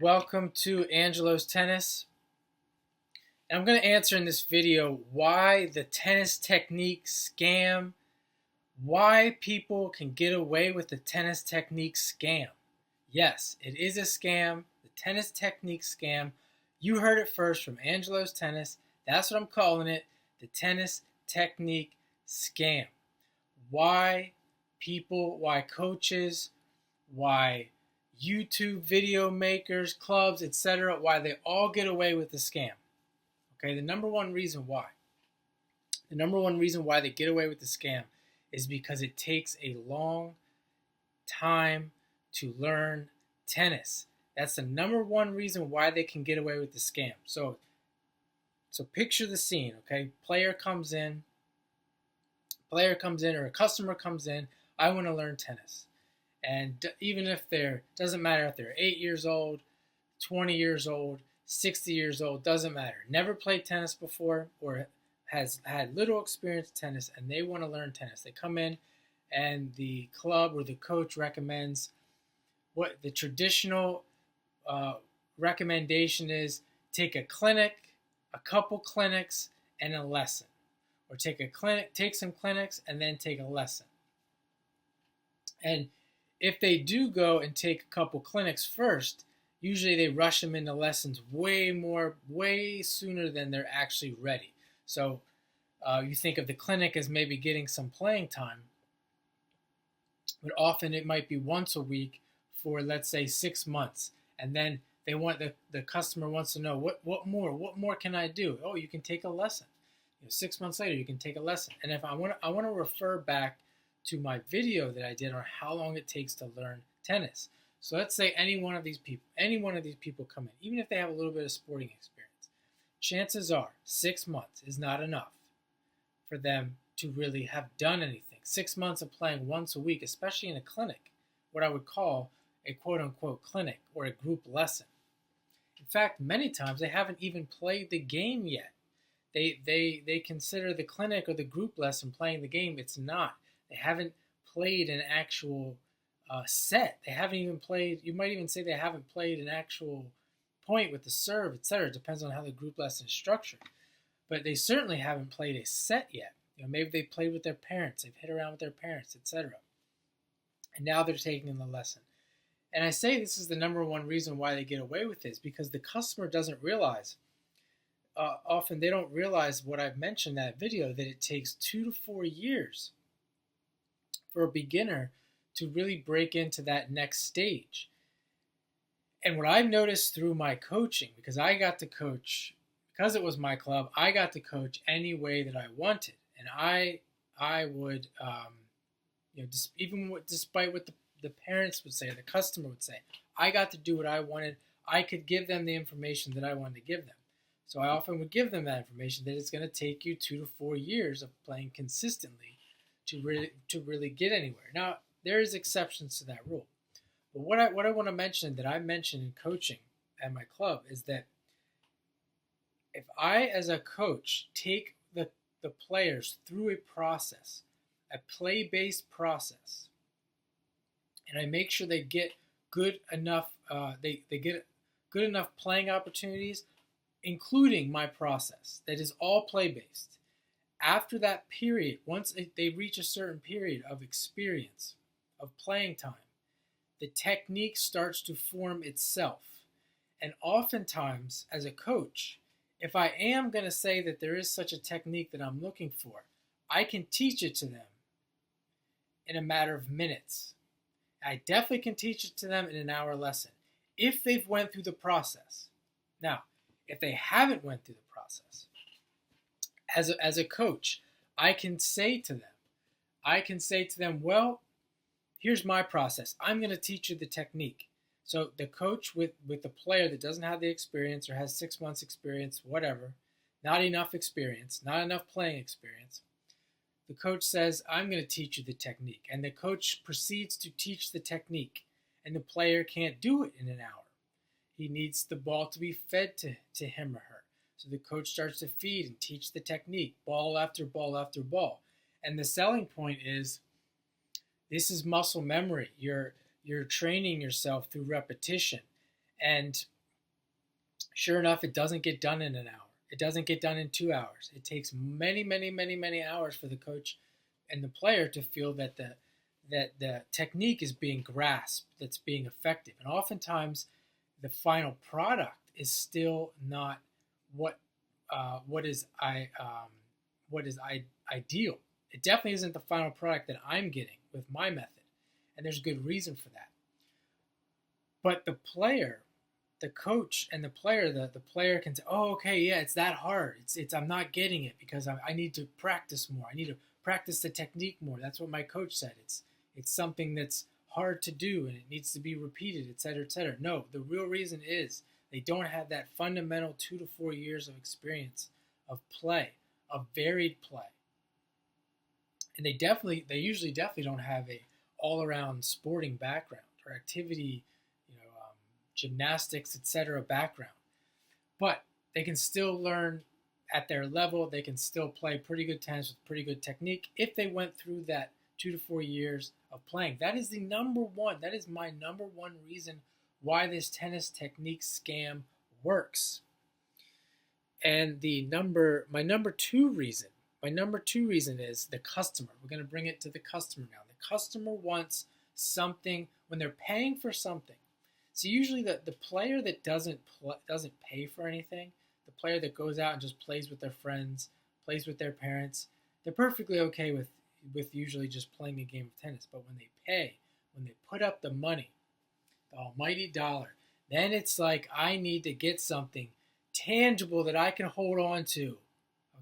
Welcome to Angelo's Tennis. I'm going to answer in this video why the tennis technique scam, why people can get away with the tennis technique scam. Yes, it is a scam, the tennis technique scam. You heard it first from Angelo's Tennis. That's what I'm calling it, the tennis technique scam. Why why coaches, why YouTube video makers, clubs, etc., why they all get away with the scam. Okay, the number one reason why they get away with the scam is because it takes a long time to learn tennis. That's the number one reason why they can get away with the scam. So picture the scene, okay? Player comes in, or a customer comes in, I want to learn tennis. And even if doesn't matter if they're 8 years old, 20 years old, 60 years old, doesn't matter. Never played tennis before or has had little experience in tennis and they want to learn tennis. They come in and the club or the coach recommends what the traditional recommendation is: take a clinic, a couple clinics, and a lesson. Or take some clinics and then take a lesson. And if they do go and take a couple clinics first, usually they rush them into lessons way sooner than they're actually ready. So you think of the clinic as maybe getting some playing time, but often it might be once a week for, let's say, 6 months. And then the customer wants to know, what more can I do? Oh, you can take a lesson. 6 months later, you can take a lesson. And if I want to refer back to my video that I did on how long it takes to learn tennis. So let's say any one of these people come in, even if they have a little bit of sporting experience, chances are 6 months is not enough for them to really have done anything. 6 months of playing once a week, especially in a clinic, what I would call a quote-unquote clinic or a group lesson. In fact, many times they haven't even played the game yet. They consider the clinic or the group lesson playing the game. It's not. They haven't played an actual set. They haven't even played, you might even say they haven't played an actual point with the serve, etc. It depends on how the group lesson is structured. But they certainly haven't played a set yet. Maybe they played with their parents, they've hit around with their parents, etc. And now they're taking the lesson. And I say this is the number one reason why they get away with this, because the customer doesn't realize, often they don't realize what I've mentioned in that video, that it takes 2 to 4 years for a beginner to really break into that next stage. And what I've noticed through my coaching, because I got to coach, because it was my club, I got to coach any way that I wanted. And I would, despite what the parents would say, or the customer would say, I got to do what I wanted. I could give them the information that I wanted to give them. So I often would give them that information, that it's going to take you 2 to 4 years of playing consistently to really get anywhere. Now, there is exceptions to that rule. But what I want to mention, that I mentioned in coaching at my club, is that if I, as a coach, take the players through a process, a play-based process, and I make sure they get good enough, they get good enough playing opportunities, including my process, that is all play-based. After that period, once they reach a certain period of experience, of playing time, the technique starts to form itself. And oftentimes, as a coach, if I am going to say that there is such a technique that I'm looking for, I can teach it to them in a matter of minutes. I definitely can teach it to them in an hour lesson, if they've went through the process. Now, if they haven't went through the process, as a coach, I can say to them, well, here's my process. I'm going to teach you the technique. So the coach with the player that doesn't have the experience, or has 6 months experience, whatever, not enough experience, not enough playing experience, the coach says, I'm going to teach you the technique. And the coach proceeds to teach the technique. And the player can't do it in an hour. He needs the ball to be fed to him or her. So the coach starts to feed and teach the technique, ball after ball after ball. And the selling point is, this is muscle memory. You're training yourself through repetition. And sure enough, it doesn't get done in an hour. It doesn't get done in 2 hours. It takes many, many, many, many hours for the coach and the player to feel that the technique is being grasped, that's being effective. And oftentimes, the final product is still not what what is ideal. It definitely isn't the final product that I'm getting with my method, and there's good reason for that. But the player, the coach, and the player, the player can say, "Oh, okay, yeah, it's that hard. It's I'm not getting it because I need to practice more. I need to practice the technique more." That's what my coach said. It's something that's hard to do and it needs to be repeated, et cetera, et cetera. No, the real reason is they don't have that fundamental 2 to 4 years of experience of play, of varied play, and they usually definitely don't have a all-around sporting background or activity, gymnastics, etc. background. But they can still learn at their level. They can still play pretty good tennis with pretty good technique if they went through that 2 to 4 years of playing. That is the number one. That is my number one reason why this tennis technique scam works. And my number two reason is the customer. We're going to bring it to the customer now. The customer wants something when they're paying for something. So usually the player that doesn't pay for anything, the player that goes out and just plays with their friends, plays with their parents, they're perfectly okay with usually just playing a game of tennis. But when they pay, when they put up the money, the almighty dollar, then it's like, I need to get something tangible that I can hold on to.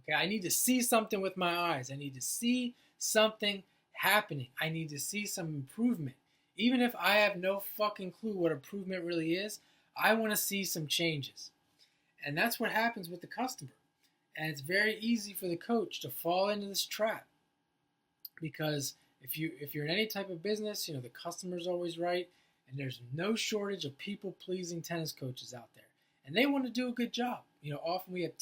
Okay, I need to see something with my eyes. I need to see something happening. I need to see some improvement. Even if I have no fucking clue what improvement really is, I want to see some changes. And that's what happens with the customer. And it's very easy for the coach to fall into this trap. Because if you're in any type of business, the customer's always right. And there's no shortage of people-pleasing tennis coaches out there. And they want to do a good job. Often we have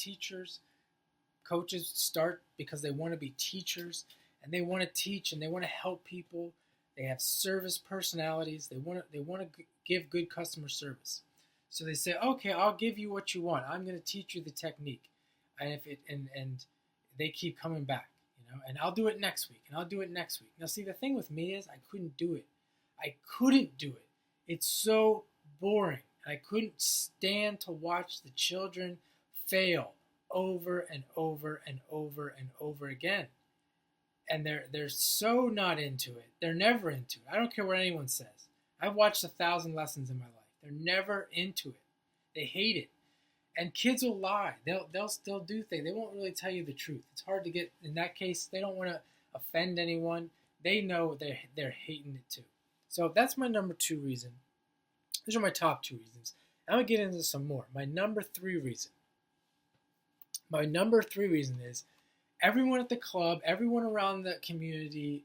coaches start because they want to be teachers. And they want to teach and they want to help people. They have service personalities. They want to give good customer service. So they say, "Okay, I'll give you what you want. I'm going to teach you the technique." And they keep coming back, and I'll do it next week, and I'll do it next week. Now, see, the thing with me is I couldn't do it. It's so boring. I couldn't stand to watch the children fail over and over and over and over again. And they're so not into it. They're never into it. I don't care what anyone says. I've watched 1,000 lessons in my life. They're never into it. They hate it. And kids will lie. They'll still do things. They won't really tell you the truth. It's hard to get, in that case, they don't want to offend anyone. They know they're hating it too. So that's my number two reason. Those are my top two reasons. I'm going to get into some more. My number three reason is everyone at the club, everyone around the community,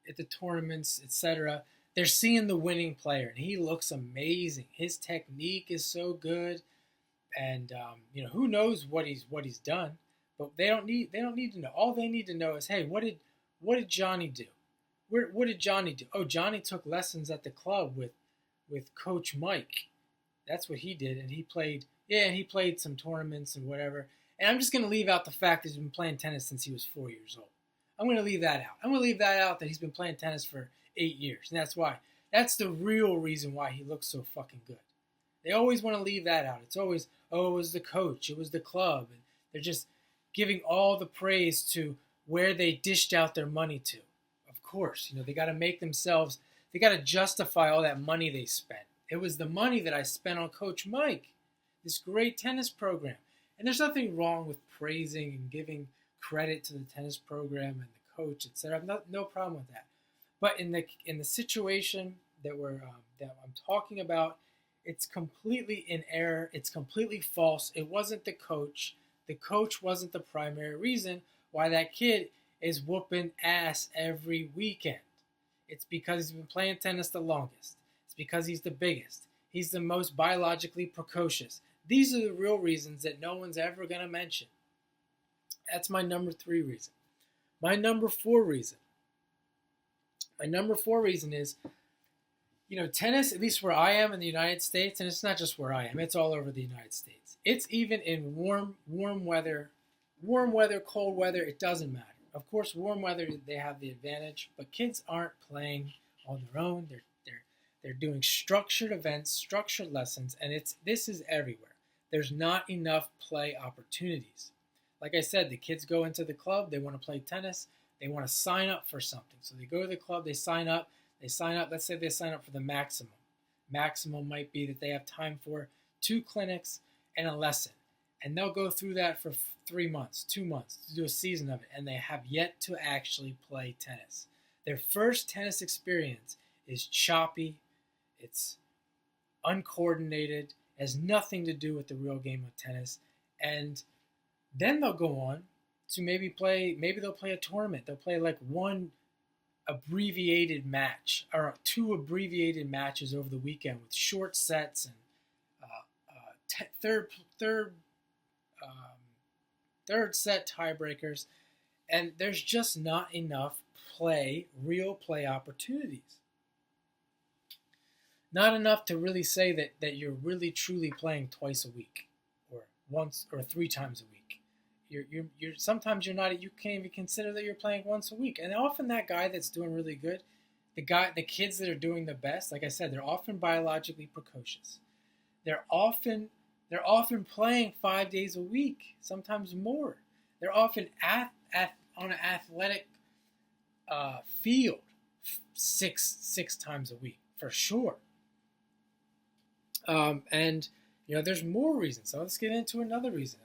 at the tournaments, etc., they're seeing the winning player, and he looks amazing. His technique is so good, and who knows what he's done, but they don't need to know. All they need to know is, hey, what did Johnny do? What did Johnny do? Oh, Johnny took lessons at the club with Coach Mike. That's what he did, and he played some tournaments and whatever. And I'm just going to leave out the fact that he's been playing tennis since he was 4 years old. I'm going to leave that out. I'm going to leave that out that he's been playing tennis for 8 years. And that's why. That's the real reason why he looks so fucking good. They always want to leave that out. It's always, it was the coach. It was the club. And they're just giving all the praise to where they dished out their money to. Of course, they got to make themselves, they got to justify all that money they spent. It was the money that I spent on Coach Mike, this great tennis program. And there's nothing wrong with praising and giving credit to the tennis program and the coach, etc. No problem with that. But in the situation that I'm talking about, it's completely in error. It's completely false. It wasn't the coach. The coach wasn't the primary reason why that kid is whooping ass every weekend. It's because he's been playing tennis the longest. It's because he's the biggest. He's the most biologically precocious. These are the real reasons that no one's ever going to mention. That's my number three reason. My number four reason is Tennis, at least where I am in the United States, and it's not just where I am, it's all over the United States. It's even in warm weather, cold weather, it doesn't matter. Of course, warm weather, they have the advantage, but kids aren't playing on their own. They're doing structured events, structured lessons, and this is everywhere. There's not enough play opportunities. Like I said, the kids go into the club, they want to play tennis, they want to sign up for something. So they go to the club, they sign up, let's say they sign up for the maximum. Maximum might be that they have time for 2 clinics and a lesson. And they'll go through that for 3 months, 2 months, to do a season of it, and they have yet to actually play tennis. Their first tennis experience is choppy, it's uncoordinated, has nothing to do with the real game of tennis, and then they'll go on to maybe they'll play a tournament. They'll play like one abbreviated match or 2 abbreviated matches over the weekend with short sets and third set tiebreakers, and there's just not enough real play opportunities. Not enough to really say that you're really truly playing twice a week or once or 3 times a week. You're sometimes you're not. You can't even consider that you're playing once a week. And often that guy that's doing really good, the kids that are doing the best, like I said, they're often biologically precocious. They're often playing 5 days a week, sometimes more. They're often on an athletic field six times a week for sure. And there's more reasons. So let's get into another reason.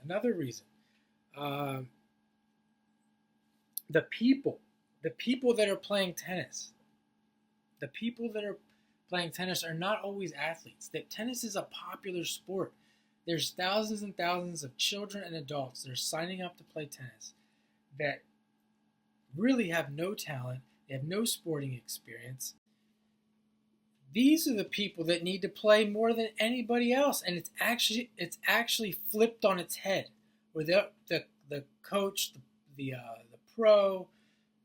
The people that are playing tennis. The people that are playing tennis are not always athletes. That tennis is a popular sport. There's thousands and thousands of children and adults that are signing up to play tennis that really have no talent. They have no sporting experience. These are the people that need to play more than anybody else, and it's actually flipped on its head, where the coach, the pro,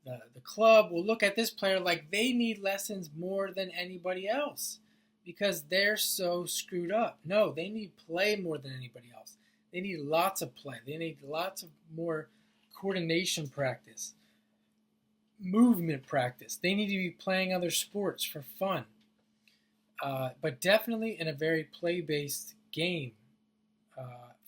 the club will look at this player like they need lessons more than anybody else because they're so screwed up. No, they need play more than anybody else. They need lots of play. They need lots of more coordination practice, movement practice. They need to be playing other sports for fun. But definitely in a very play-based game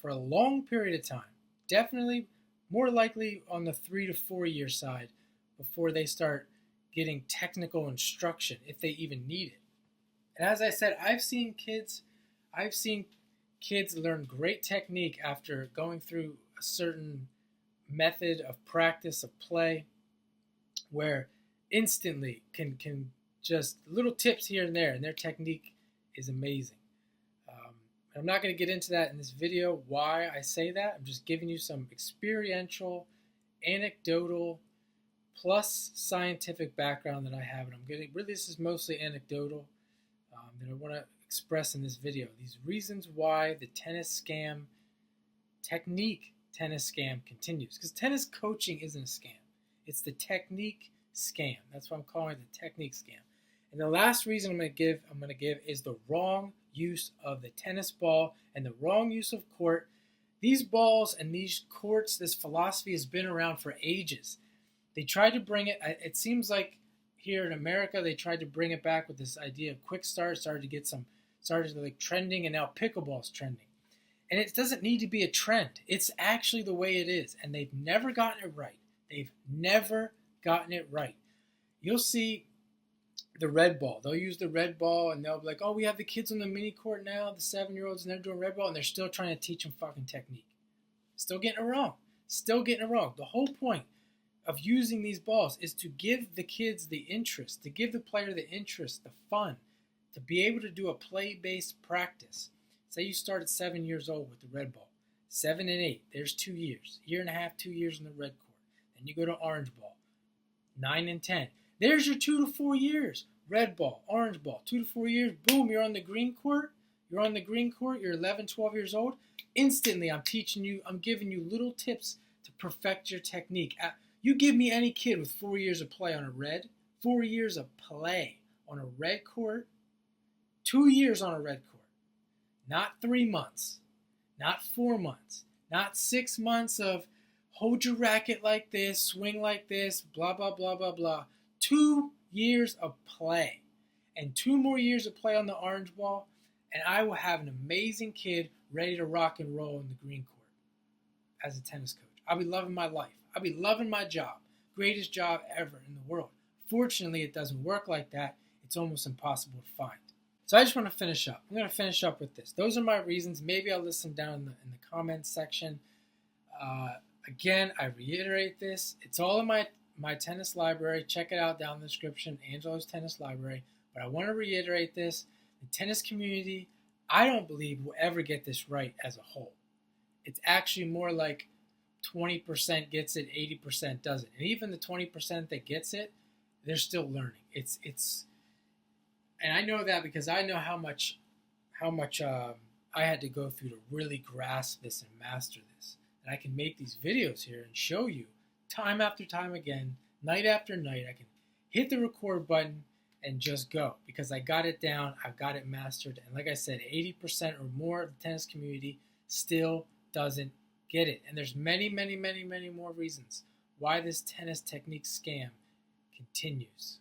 for a long period of time. Definitely more likely on the 3 to 4 year side before they start getting technical instruction, if they even need it. And as I said, I've seen kids learn great technique after going through a certain method of practice, of play, where instantly can just little tips here and there, and their technique is amazing. I'm not going to get into that in this video, why I say that. I'm just giving you some experiential, anecdotal, plus scientific background that I have. And this is mostly anecdotal that I want to express in this video. These reasons why the tennis scam continues. Because tennis coaching isn't a scam. It's the technique scam. That's what I'm calling it, the technique scam. And the last reason I'm going to give is the wrong use of the tennis ball and the wrong use of court. These balls and these courts, this philosophy has been around for ages. They tried to bring it, it seems like here in America, they tried to bring it back with this idea of quick start, started like trending, and now pickleball's trending. And it doesn't need to be a trend. It's actually the way it is, and they've never gotten it right. You'll see the red ball. They'll use the red ball, and they'll be like, oh, we have the kids on the mini court now, the 7-year-olds, and they're doing red ball, and they're still trying to teach them fucking technique. Still getting it wrong. The whole point of using these balls is to give the kids the interest, to give the player the interest, the fun, to be able to do a play-based practice. Say you start at 7 years old with the red ball. 7 and 8, there's 2 years. Year and a half, 2 years in the red court. Then you go to orange ball. 9 and 10. There's your 2 to 4 years. Red ball, orange ball, 2 to 4 years. Boom, you're on the green court. You're 11, 12 years old. Instantly, I'm giving you little tips to perfect your technique. You give me any kid with 4 years of play on a red, 4 years of play on a red court, 2 years on a red court, not 3 months, not 4 months, not 6 months of hold your racket like this, swing like this, blah, blah, blah, blah, blah. 2 years of play and 2 more years of play on the orange ball, and I will have an amazing kid ready to rock and roll in the green court as a tennis coach. I'll be loving my life. I'll be loving my job. Greatest job ever in the world. Fortunately, it doesn't work like that. It's almost impossible to find. So I just want to finish up. I'm going to finish up with this. Those are my reasons. Maybe I'll list them down in the comments section. Again, I reiterate this. It's all in my tennis library. Check it out down in the description, Angelo's Tennis Library. But I want to reiterate this. The tennis community, I don't believe will ever get this right as a whole. It's actually more like 20% gets it, 80% doesn't. And even the 20% that gets it, they're still learning. And I know that because I know how much I had to go through to really grasp this and master this. And I can make these videos here and show you time after time again, night after night. I can hit the record button and just go because I got it down. I've got it mastered. And like I said, 80% or more of the tennis community still doesn't get it. And there's many, many, many, many more reasons why this tennis technique scam continues.